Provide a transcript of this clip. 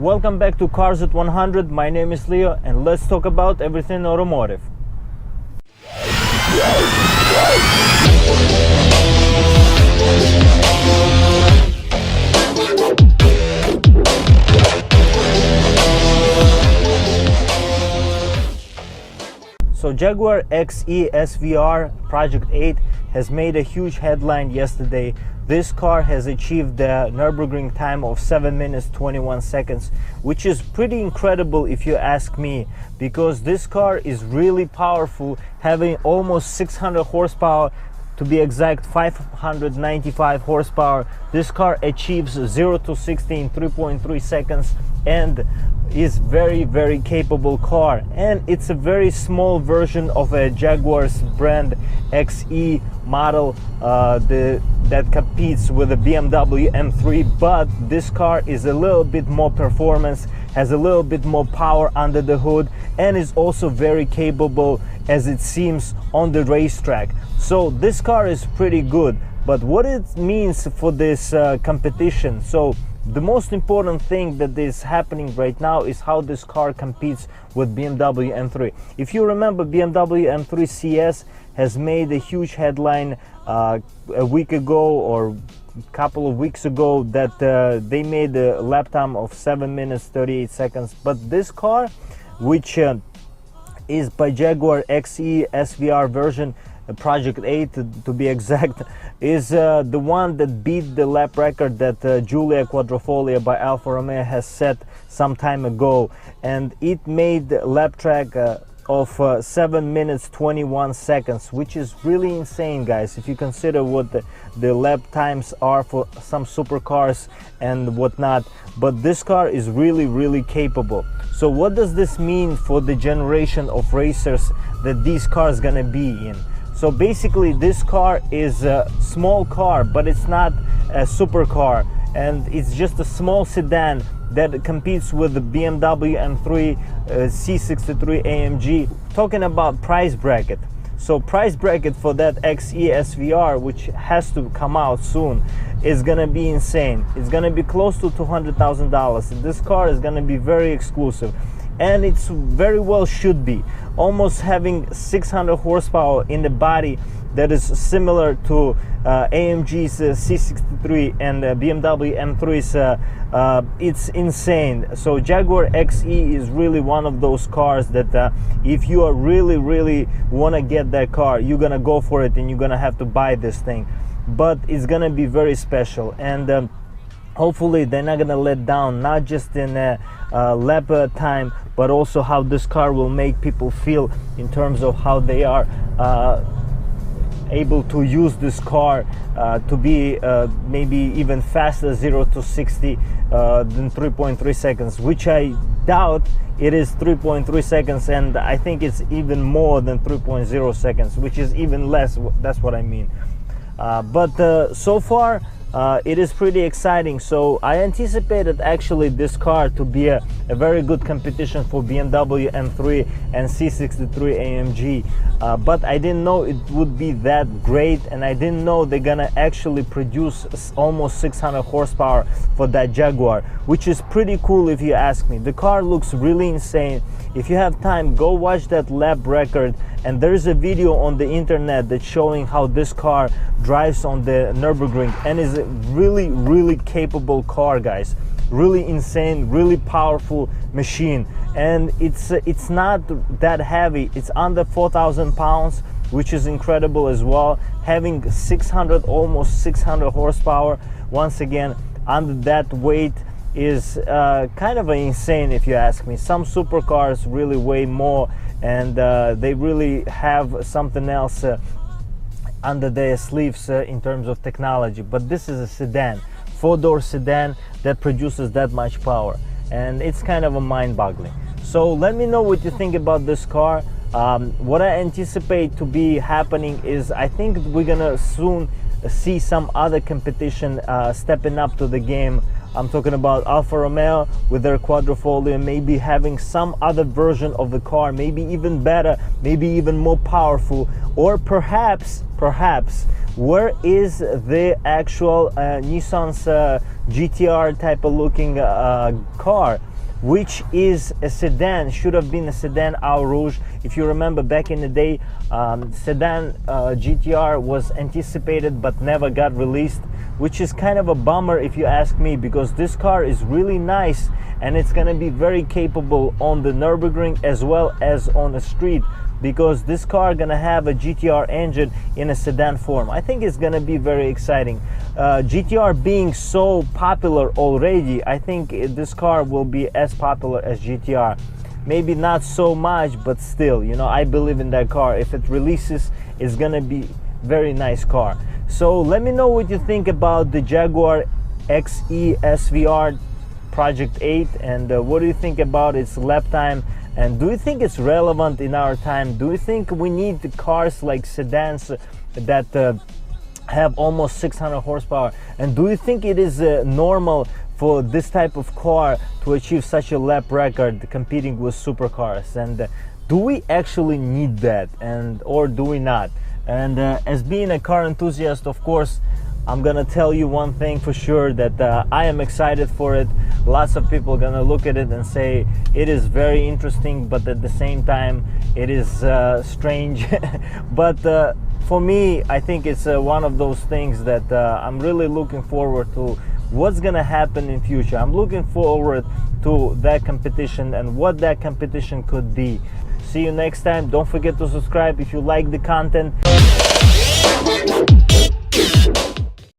Welcome back to Cars at 100. My name is Leo and let's talk about everything automotive. So Jaguar XE SVR Project 8 has made a huge headline yesterday. This car has achieved the Nürburgring time of 7 minutes 21 seconds, which is pretty incredible if you ask me, because this car is really powerful, having almost 600 horsepower, to be exact 595 horsepower. This car achieves 0 to 60 in 3.3 seconds and is very capable car, and it's a very small version of a Jaguar's brand XE model that competes with the BMW M3, but this car is a little bit more performance, has a little bit more power under the hood, and is also very capable as it seems on the racetrack. So this car is pretty good, but what it means for this competition, so the most important thing that is happening right now is how this car competes with BMW M3. If you remember, BMW M3 CS has made a huge headline a week ago or a couple of weeks ago that they made a lap time of 7 minutes 38 seconds. But this car, which is by Jaguar XE SVR version Project 8 to be exact, is the one that beat the lap record that Giulia Quadrifoglio by Alfa Romeo has set some time ago, and it made lap track of 7 minutes 21 seconds, which is really insane, guys, if you consider what the lap times are for some supercars and whatnot. But this car is really capable. So what does this mean for the generation of racers that these cars gonna be in? So basically this car is a small car, but it's not a supercar, and it's just a small sedan that competes with the BMW M3 C63 AMG. Talking about price bracket, so price bracket for that XE SVR, which has to come out soon, is gonna be insane. It's gonna be close to $200,000. This car is gonna be very exclusive, and it's very well should be, almost having 600 horsepower in the body that is similar to AMG's C63 and BMW M3's. It's insane. So Jaguar XE is really one of those cars that if you are really want to get that car, you're gonna go for it and you're gonna have to buy this thing. But it's gonna be very special, and hopefully they're not gonna let down, not just in lap time, but also how this car will make people feel in terms of how they are able to use this car to be maybe even faster 0 to 60 than 3.3 seconds, which I doubt it is 3.3 seconds, and I think it's even more than 3.0 seconds, which is even less. That's what I mean. But so far it is pretty exciting. So I anticipated actually this car to be a very good competition for BMW M3 and C63 AMG, but I didn't know it would be that great, and I didn't know they're gonna actually produce almost 600 horsepower for that Jaguar, which is pretty cool if you ask me. The car looks really insane. If you have time, go watch that lap record, and there's a video on the internet that's showing how this car drives on the Nürburgring, and is a really capable car, guys. Really insane, really powerful machine, and it's not that heavy. It's under 4,000 pounds, which is incredible as well, having 600, almost 600 horsepower. Once again, under that weight is kind of insane if you ask me. Some supercars really weigh more, and they really have something else under their sleeves in terms of technology. But this is a sedan, 4-door sedan that produces that much power, and it's kind of a mind-boggling. So let me know what you think about this car. What I anticipate to be happening is, I think we're gonna soon see some other competition stepping up to the game I'm talking about Alfa Romeo with their quadrifoglio, maybe having some other version of the car, maybe even better, maybe even more powerful, or perhaps where is the actual Nissan's GTR type of looking car, which is a sedan, should have been a sedan Eau Rouge. If you remember back in the day, sedan GTR was anticipated but never got released, which is kind of a bummer if you ask me, because this car is really nice and it's gonna be very capable on the Nürburgring as well as on the street, because this car gonna have a GTR engine in a sedan form. I think it's gonna be very exciting. GTR being so popular already, I think this car will be as popular as GTR. Maybe not so much, but still, you know, I believe in that car. If it releases, it's gonna be very nice car. So let me know what you think about the Jaguar XE SVR Project 8, and what do you think about its lap time, and do you think it's relevant in our time? Do you think we need cars like sedans that have almost 600 horsepower, and do you think it is normal for this type of car to achieve such a lap record competing with supercars? And do we actually need that, and or do we not? And as being a car enthusiast, of course, I'm gonna tell you one thing for sure, that I am excited for it. Lots of people are gonna look at it and say it is very interesting, but at the same time it is strange. But for me, I think it's one of those things that I'm really looking forward to what's gonna happen in future. I'm looking forward to that competition and what that competition could be. See you next time. Don't forget to subscribe if you like the content.